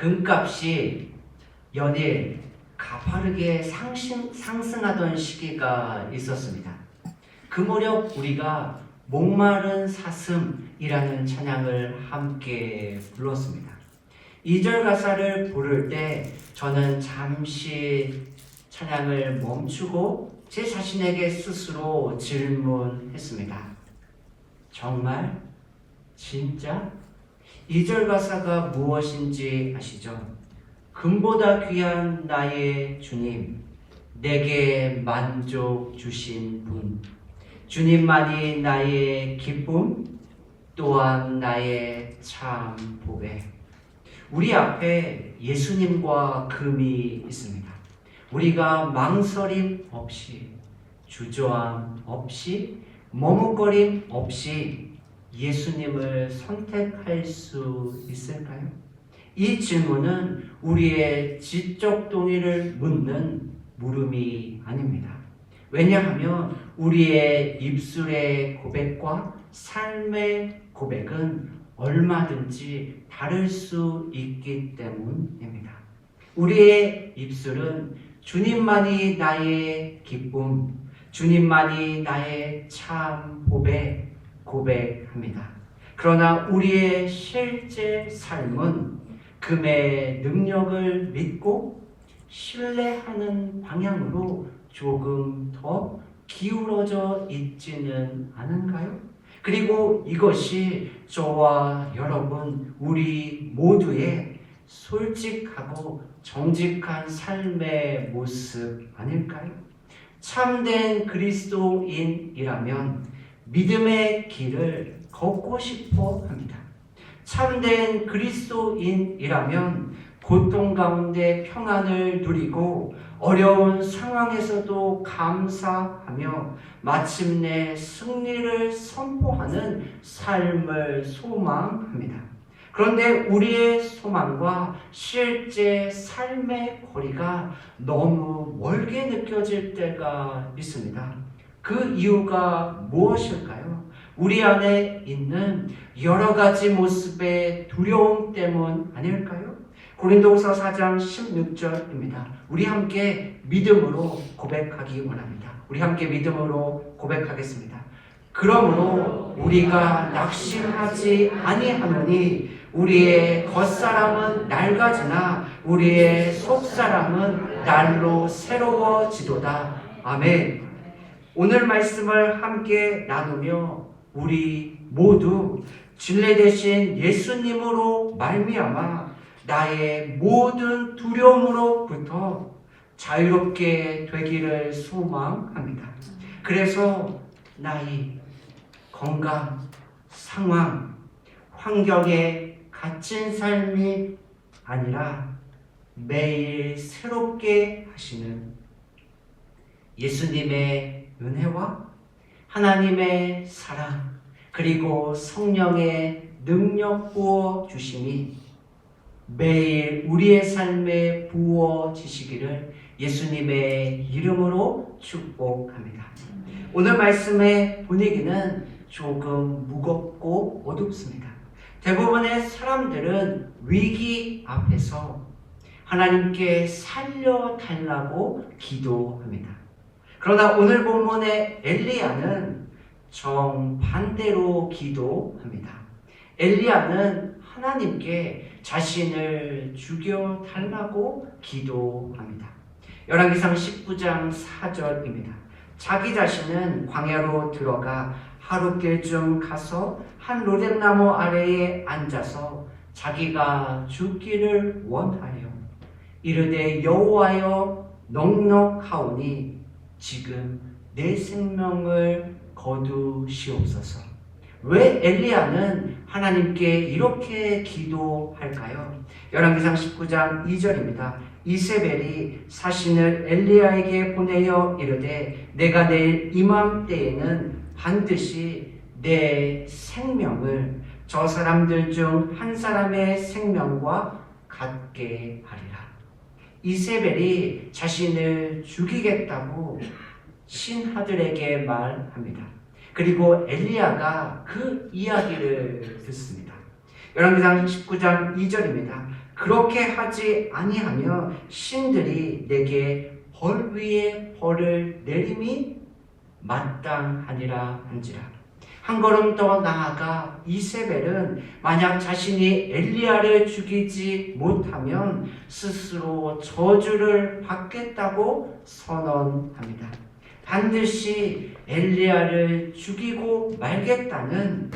금값이 연일 가파르게 상승하던 시기가 있었습니다. 그 무렵 우리가 목마른 사슴이라는 찬양을 함께 불렀습니다. 2절 가사를 부를 때 저는 잠시 찬양을 멈추고 제 자신에게 스스로 질문했습니다. 정말? 진짜? 2절 가사가 무엇인지 아시죠? 금보다 귀한 나의 주님, 내게 만족 주신 분, 주님만이 나의 기쁨, 또한 나의 참 보배. 우리 앞에 예수님과 금이 있습니다. 우리가 망설임 없이, 주저함 없이, 머뭇거림 없이 예수님을 선택할 수 있을까요? 이 질문은 우리의 지적 동의를 묻는 물음이 아닙니다. 왜냐하면 우리의 입술의 고백과 삶의 고백은 얼마든지 다를 수 있기 때문입니다. 우리의 입술은 주님만이 나의 기쁨, 주님만이 나의 참 보배 고백합니다. 그러나 우리의 실제 삶은 금의 능력을 믿고 신뢰하는 방향으로 조금 더 기울어져 있지는 않은가요? 그리고 이것이 저와 여러분 우리 모두의 솔직하고 정직한 삶의 모습 아닐까요? 참된 그리스도인이라면 믿음의 길을 걷고 싶어 합니다. 참된 그리스도인이라면 고통 가운데 평안을 누리고 어려운 상황에서도 감사하며 마침내 승리를 선포하는 삶을 소망합니다. 그런데 우리의 소망과 실제 삶의 거리가 너무 멀게 느껴질 때가 있습니다. 그 이유가 무엇일까요? 우리 안에 있는 여러 가지 모습의 두려움 때문 아닐까요? 고린도후서 4장 16절입니다. 우리 함께 믿음으로 고백하기 원합니다. 우리 함께 믿음으로 고백하겠습니다. 그러므로 우리가 낙심하지 아니하노니 우리의 겉사람은 낡아지나 우리의 속사람은 날로 새로워지도다. 아멘. 오늘 말씀을 함께 나누며 우리 모두 진리 되신 예수님으로 말미암아 나의 모든 두려움으로부터 자유롭게 되기를 소망합니다. 그래서 나이, 건강, 상황, 환경에 갇힌 삶이 아니라 매일 새롭게 하시는 예수님의 은혜와 하나님의 사랑 그리고 성령의 능력 부어 주심이 매일 우리의 삶에 부어지시기를 예수님의 이름으로 축복합니다. 오늘 말씀의 분위기는 조금 무겁고 어둡습니다. 대부분의 사람들은 위기 앞에서 하나님께 살려달라고 기도합니다. 그러나 오늘 본문의 엘리야는 정반대로 기도합니다. 엘리야는 하나님께 자신을 죽여달라고 기도합니다. 열왕기상 19장 4절입니다. 자기 자신은 광야로 들어가 하룻길쯤 가서 한 로뎀나무 아래에 앉아서 자기가 죽기를 원하여 이르되 여호와여 넉넉하오니 지금 내 생명을 거두시옵소서. 왜 엘리야는 하나님께 이렇게 기도할까요? 열왕기상 19장 2절입니다. 이세벨이 사신을 엘리야에게 보내어 이르되 내가 내일 이맘때에는 반드시 내 생명을 저 사람들 중 한 사람의 생명과 같게 하리라. 이세벨이 자신을 죽이겠다고 신하들에게 말합니다. 그리고 엘리야가 그 이야기를 듣습니다. 열왕기상 19장 2절입니다. 그렇게 하지 아니하며 신들이 내게 벌 위에 벌을 내림이 마땅하니라 한지라. 한 걸음 더 나아가 이세벨은 만약 자신이 엘리야를 죽이지 못하면 스스로 저주를 받겠다고 선언합니다. 반드시 엘리야를 죽이고 말겠다는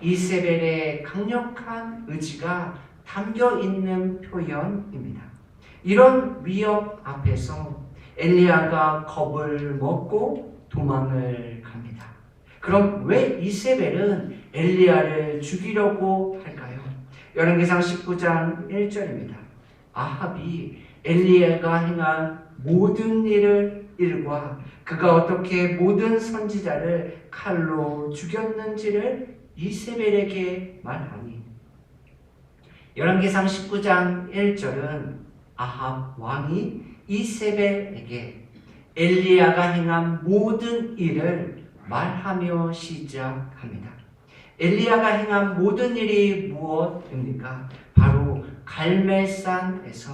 이세벨의 강력한 의지가 담겨 있는 표현입니다. 이런 위협 앞에서 엘리야가 겁을 먹고 도망을 갑니다. 그럼 왜 이세벨은 엘리야를 죽이려고 할까요? 열왕기상 19장 1절입니다. 아합이 엘리야가 행한 모든 일과 그가 어떻게 모든 선지자를 칼로 죽였는지를 이세벨에게 말하니, 열왕기상 19장 1절은 아합 왕이 이세벨에게 엘리야가 행한 모든 일을 말하며 시작합니다. 엘리야가 행한 모든 일이 무엇입니까? 바로 갈멜산에서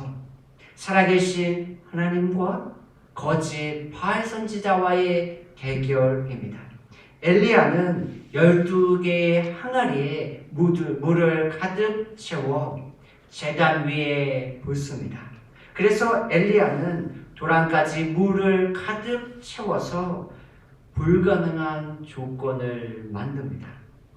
살아계신 하나님과 거짓 바알 선지자와의 대결입니다. 엘리야는 12개의 항아리에 물을 가득 채워 제단 위에 붓습니다. 그래서 엘리야는 도랑까지 물을 가득 채워서 불가능한 조건을 만듭니다.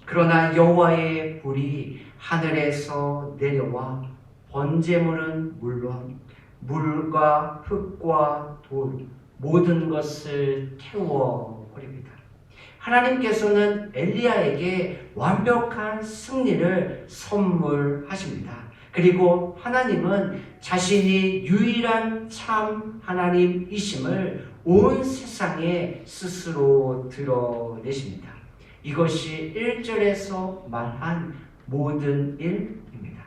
그러나 여호와의 불이 하늘에서 내려와 번제물은 물론 물과 흙과 돌 모든 것을 태워버립니다. 하나님께서는 엘리야에게 완벽한 승리를 선물하십니다. 그리고 하나님은 자신이 유일한 참 하나님이심을 온 세상에 스스로 드러내십니다. 이것이 1절에서 말한 모든 일입니다.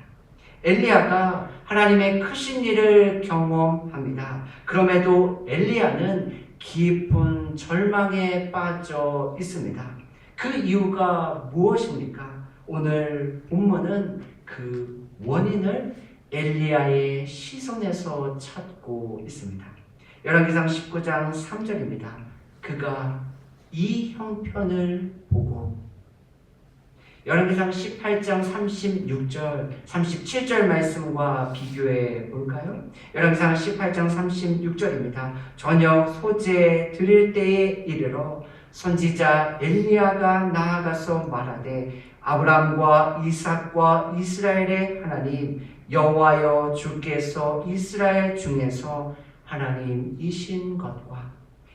엘리야가 하나님의 크신 일을 경험합니다. 그럼에도 엘리야는 깊은 절망에 빠져 있습니다. 그 이유가 무엇입니까? 오늘 본문은 그 원인을 엘리야의 시선에서 찾고 있습니다. 열왕기상 19장 3절입니다. 그가 이 형편을 보고, 열왕기상 18장 36절, 37절 말씀과 비교해 볼까요? 열왕기상 18장 36절입니다. 저녁 소재 드릴 때에 이르러 선지자 엘리야가 나아가서 말하되 아브람과 이삭과 이스라엘의 하나님 여호와여 주께서 이스라엘 중에서 하나님이신 것과,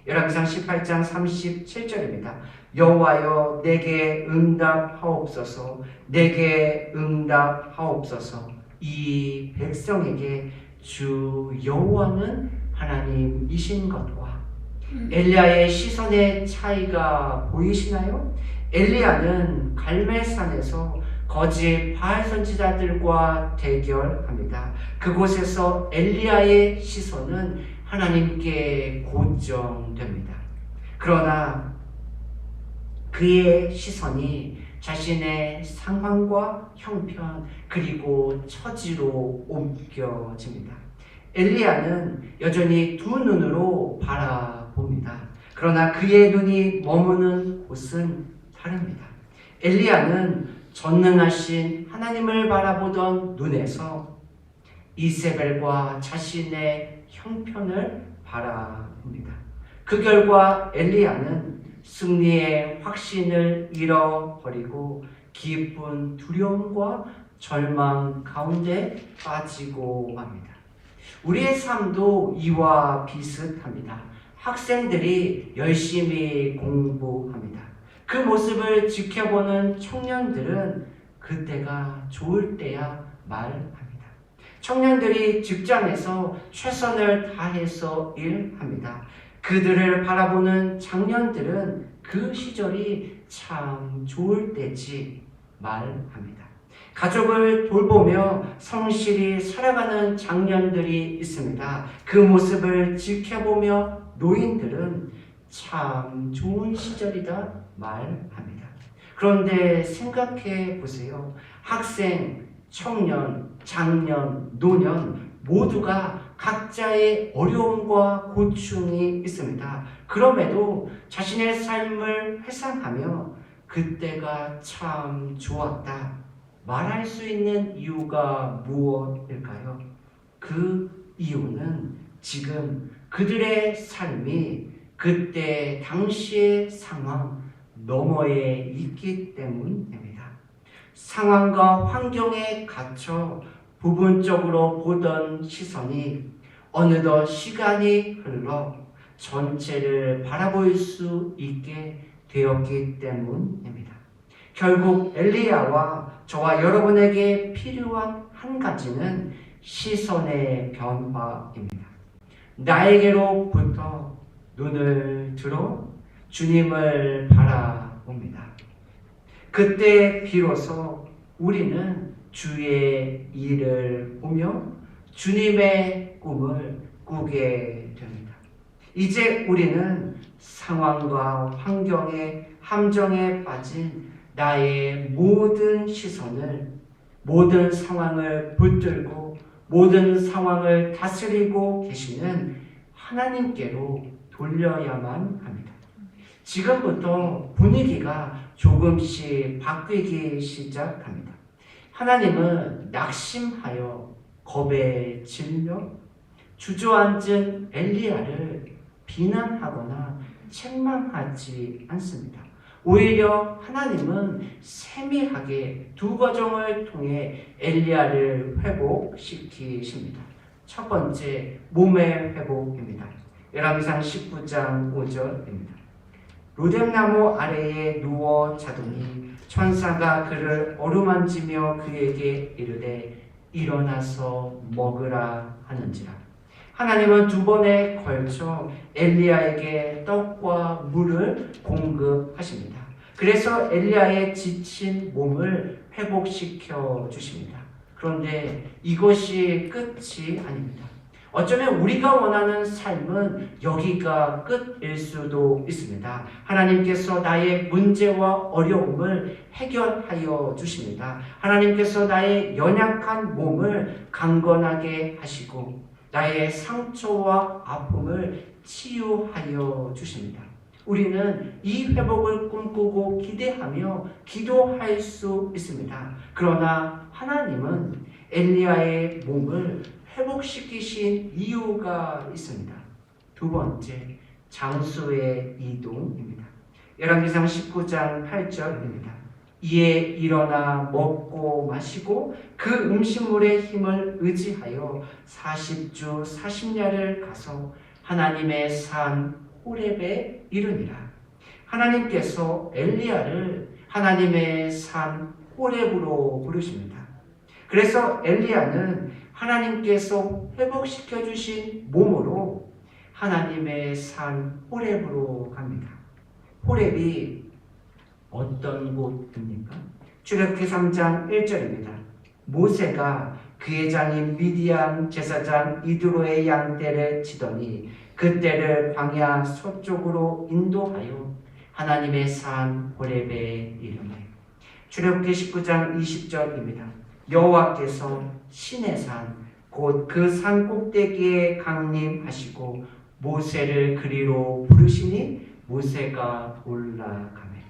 열왕기상 18장 37절입니다. 여호와여 내게 응답하옵소서, 내게 응답하옵소서. 이 백성에게 주 여호와는 하나님이신 것과, 엘리야의 시선의 차이가 보이시나요? 엘리야는 갈멜산에서 거짓 바알 선지자들과 대결합니다. 그곳에서 엘리야의 시선은 하나님께 고정됩니다. 그러나 그의 시선이 자신의 상황과 형편 그리고 처지로 옮겨집니다. 엘리야는 여전히 두 눈으로 바라봅니다. 그러나 그의 눈이 머무는 곳은 다릅니다. 엘리야는 전능하신 하나님을 바라보던 눈에서 이세벨과 자신의 형편을 바라봅니다. 그 결과 엘리야는 승리의 확신을 잃어버리고 깊은 두려움과 절망 가운데 빠지고 맙니다. 우리의 삶도 이와 비슷합니다. 학생들이 열심히 공부합니다. 그 모습을 지켜보는 청년들은 그때가 좋을 때야 말합니다. 청년들이 직장에서 최선을 다해서 일합니다. 그들을 바라보는 장년들은 그 시절이 참 좋을 때지 말합니다. 가족을 돌보며 성실히 살아가는 장년들이 있습니다. 그 모습을 지켜보며 노인들은 참 좋은 시절이다 말합니다. 그런데 생각해 보세요. 학생, 청년, 장년, 노년 모두가 각자의 어려움과 고충이 있습니다. 그럼에도 자신의 삶을 회상하며 그때가 참 좋았다 말할 수 있는 이유가 무엇일까요? 그 이유는 지금 그들의 삶이 그때 당시의 상황 너머에 있기 때문입니다. 상황과 환경에 갇혀 부분적으로 보던 시선이 어느덧 시간이 흘러 전체를 바라볼 수 있게 되었기 때문입니다. 결국 엘리야와 저와 여러분에게 필요한 한 가지는 시선의 변화입니다. 나에게로부터 눈을 들어 주님을 바라봅니다. 그때 비로소 우리는 주의 일을 보며 주님의 꿈을 꾸게 됩니다. 이제 우리는 상황과 환경의 함정에 빠진 나의 모든 시선을, 모든 상황을 붙들고 모든 상황을 다스리고 계시는 하나님께로 돌려야만 합니다. 지금부터 분위기가 조금씩 바뀌기 시작합니다. 하나님은 낙심하여 겁에 질려 주저앉은 엘리야를 비난하거나 책망하지 않습니다. 오히려 하나님은 세밀하게 두 과정을 통해 엘리야를 회복시키십니다. 첫 번째, 몸의 회복입니다. 열왕기상 19장 5절입니다. 로뎀나무 아래에 누워 자더니 천사가 그를 어루만지며 그에게 이르되 일어나서 먹으라 하는지라. 하나님은 두 번에 걸쳐 엘리야에게 떡과 물을 공급하십니다. 그래서 엘리야의 지친 몸을 회복시켜 주십니다. 그런데 이것이 끝이 아닙니다. 어쩌면 우리가 원하는 삶은 여기가 끝일 수도 있습니다. 하나님께서 나의 문제와 어려움을 해결하여 주십니다. 하나님께서 나의 연약한 몸을 강건하게 하시고 나의 상처와 아픔을 치유하여 주십니다. 우리는 이 회복을 꿈꾸고 기대하며 기도할 수 있습니다. 그러나 하나님은 엘리야의 몸을 회복시키신 이유가 있습니다. 두 번째, 장소의 이동입니다. 열왕기상 19장 8절입니다. 이에 일어나 먹고 마시고 그 음식물의 힘을 의지하여 40주 40야를 가서 하나님의 산 호렙에 이르니라. 하나님께서 엘리야를 하나님의 산 호렙으로 부르십니다. 그래서 엘리야는 하나님께서 회복시켜 주신 몸으로 하나님의 산 호렙으로 갑니다. 호렙이 어떤 곳입니까? 출애굽기 3장 1절입니다. 모세가 그의 장인 미디안 제사장 이드로의 양떼를 치더니 그떼를 광야 서쪽으로 인도하여 하나님의 산 호렙에 이르매. 출애굽기 19장 20절입니다. 여호와께서 시내산 곧 그 산 꼭대기에 강림하시고 모세를 그리로 부르시니 모세가 올라가매.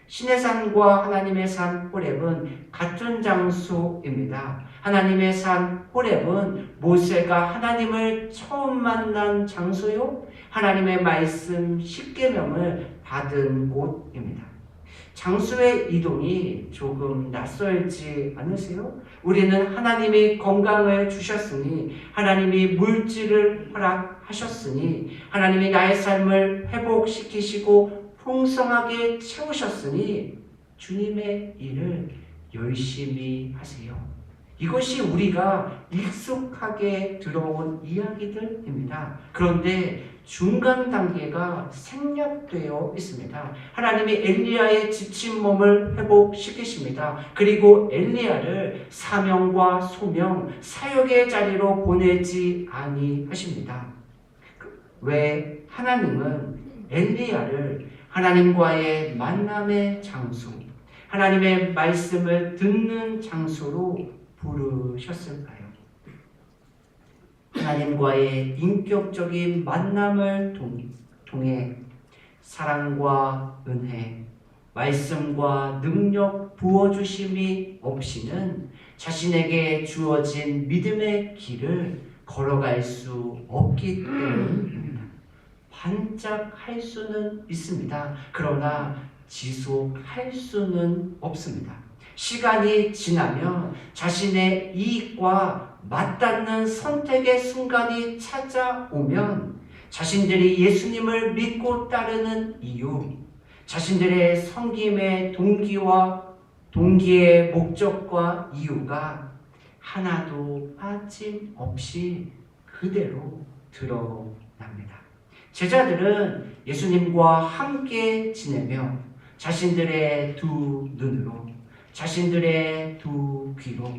시내산과 하나님의 산 호렙은 같은 장소입니다. 하나님의 산 호렙은 모세가 하나님을 처음 만난 장소요, 하나님의 말씀 십계명을 받은 곳입니다. 장소의 이동이 조금 낯설지 않으세요? 우리는 하나님이 건강을 주셨으니, 하나님이 물질을 허락하셨으니, 하나님이 나의 삶을 회복시키시고 풍성하게 채우셨으니 주님의 일을 열심히 하세요. 이것이 우리가 익숙하게 들어온 이야기들입니다. 그런데 중간 단계가 생략되어 있습니다. 하나님이 엘리야의 지친 몸을 회복시키십니다. 그리고 엘리야를 사명과 소명, 사역의 자리로 보내지 아니하십니다. 왜? 하나님은 엘리야를 하나님과의 만남의 장소, 하나님의 말씀을 듣는 장소로 부르셨을까요? 하나님과의 인격적인 만남을 통해 사랑과 은혜, 말씀과 능력 부어주심이 없이는 자신에게 주어진 믿음의 길을 걸어갈 수 없기 때문입니다. 반짝할 수는 있습니다. 그러나 지속할 수는 없습니다. 시간이 지나면 자신의 이익과 맞닿는 선택의 순간이 찾아오면 자신들이 예수님을 믿고 따르는 이유, 자신들의 섬김의 동기의 목적과 이유가 하나도 빠짐없이 그대로 드러납니다. 제자들은 예수님과 함께 지내며 자신들의 두 눈으로, 자신들의 두 귀로,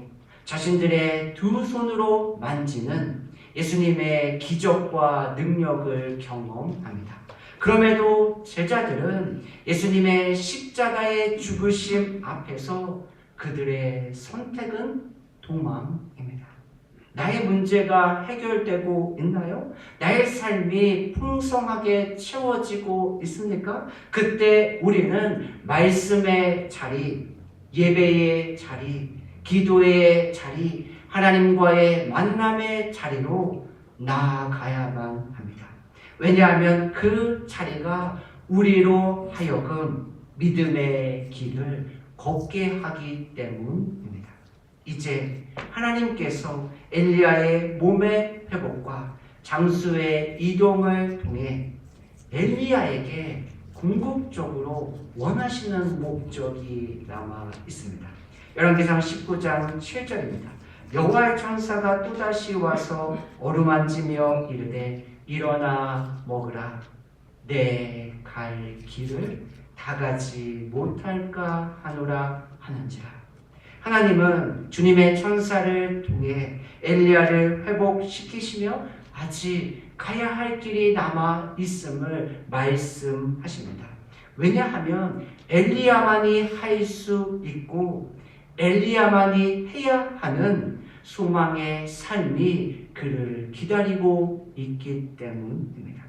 자신들의 두 손으로 만지는 예수님의 기적과 능력을 경험합니다. 그럼에도 제자들은 예수님의 십자가의 죽으심 앞에서 그들의 선택은 도망입니다. 나의 문제가 해결되고 있나요? 나의 삶이 풍성하게 채워지고 있습니까? 그때 우리는 말씀의 자리, 예배의 자리, 기도의 자리, 하나님과의 만남의 자리로 나아가야만 합니다. 왜냐하면 그 자리가 우리로 하여금 믿음의 길을 걷게 하기 때문입니다. 이제 하나님께서 엘리야의 몸의 회복과 장수의 이동을 통해 엘리야에게 궁극적으로 원하시는 목적이 남아 있습니다. 열왕기상 19장 7절입니다. 여호와의 천사가 또다시 와서 어루만지며 이르되 일어나 먹으라. 내 갈 길을 다 가지 못할까 하노라 하는지라. 하나님은 주님의 천사를 통해 엘리야를 회복시키시며 아직 가야 할 길이 남아 있음을 말씀하십니다. 왜냐하면 엘리야만이 할 수 있고 엘리야만이 해야 하는 소망의 삶이 그를 기다리고 있기 때문입니다.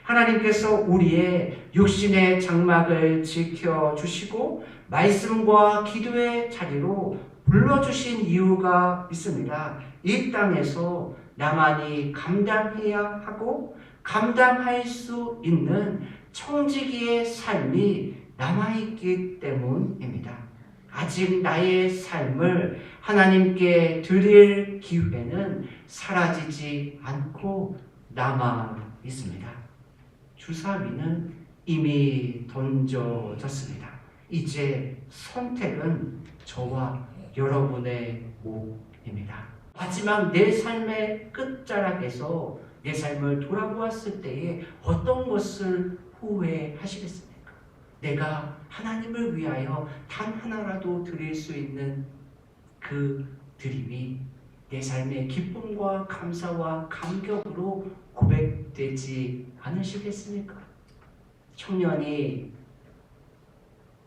하나님께서 우리의 육신의 장막을 지켜주시고 말씀과 기도의 자리로 불러주신 이유가 있습니다. 이 땅에서 나만이 감당해야 하고 감당할 수 있는 청지기의 삶이 남아있기 때문입니다. 아직 나의 삶을 하나님께 드릴 기회는 사라지지 않고 남아 있습니다. 주사위는 이미 던져졌습니다. 이제 선택은 저와 여러분의 몫입니다. 하지만 내 삶의 끝자락에서 내 삶을 돌아보았을 때에 어떤 것을 후회하시겠습니까? 내가 하나님을 위하여 단 하나라도 드릴 수 있는 그 드림이 내 삶의 기쁨과 감사와 감격으로 고백되지 않으시겠습니까? 청년이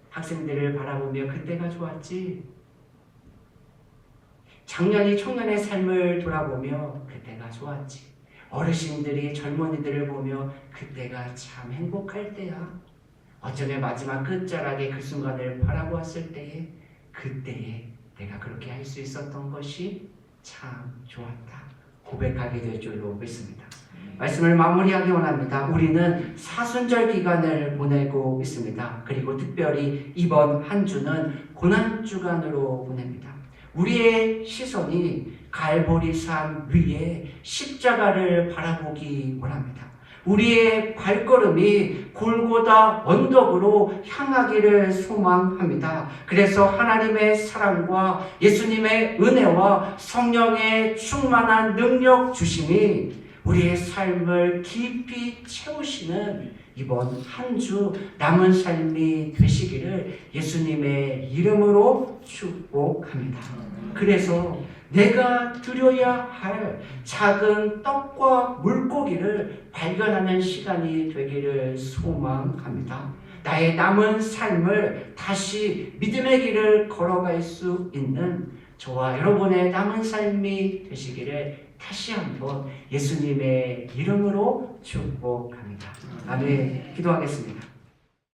학생들을 바라보며 그때가 좋았지. 장년이 청년의 삶을 돌아보며 그때가 좋았지. 어르신들이 젊은이들을 보며 그때가 참 행복할 때야. 어쩌면 마지막 끝자락의 그 순간을 바라보았을 때에 그때에 내가 그렇게 할 수 있었던 것이 참 좋았다. 고백하게 될 줄로 믿습니다. 말씀을 마무리하기 원합니다. 우리는 사순절 기간을 보내고 있습니다. 그리고 특별히 이번 한 주는 고난주간으로 보냅니다. 우리의 시선이 갈보리산 위에 십자가를 바라보기 원합니다. 우리의 발걸음이 골고다 언덕으로 향하기를 소망합니다. 그래서 하나님의 사랑과 예수님의 은혜와 성령의 충만한 능력 주심이 우리의 삶을 깊이 채우시는 이번 한 주 남은 삶이 되시기를 예수님의 이름으로 축복합니다. 그래서 내가 드려야 할 작은 떡과 물고기를 발견하는 시간이 되기를 소망합니다. 나의 남은 삶을 다시 믿음의 길을 걸어갈 수 있는 저와 여러분의 남은 삶이 되시기를 다시 한번 예수님의 이름으로 축복합니다. 아멘. 기도하겠습니다.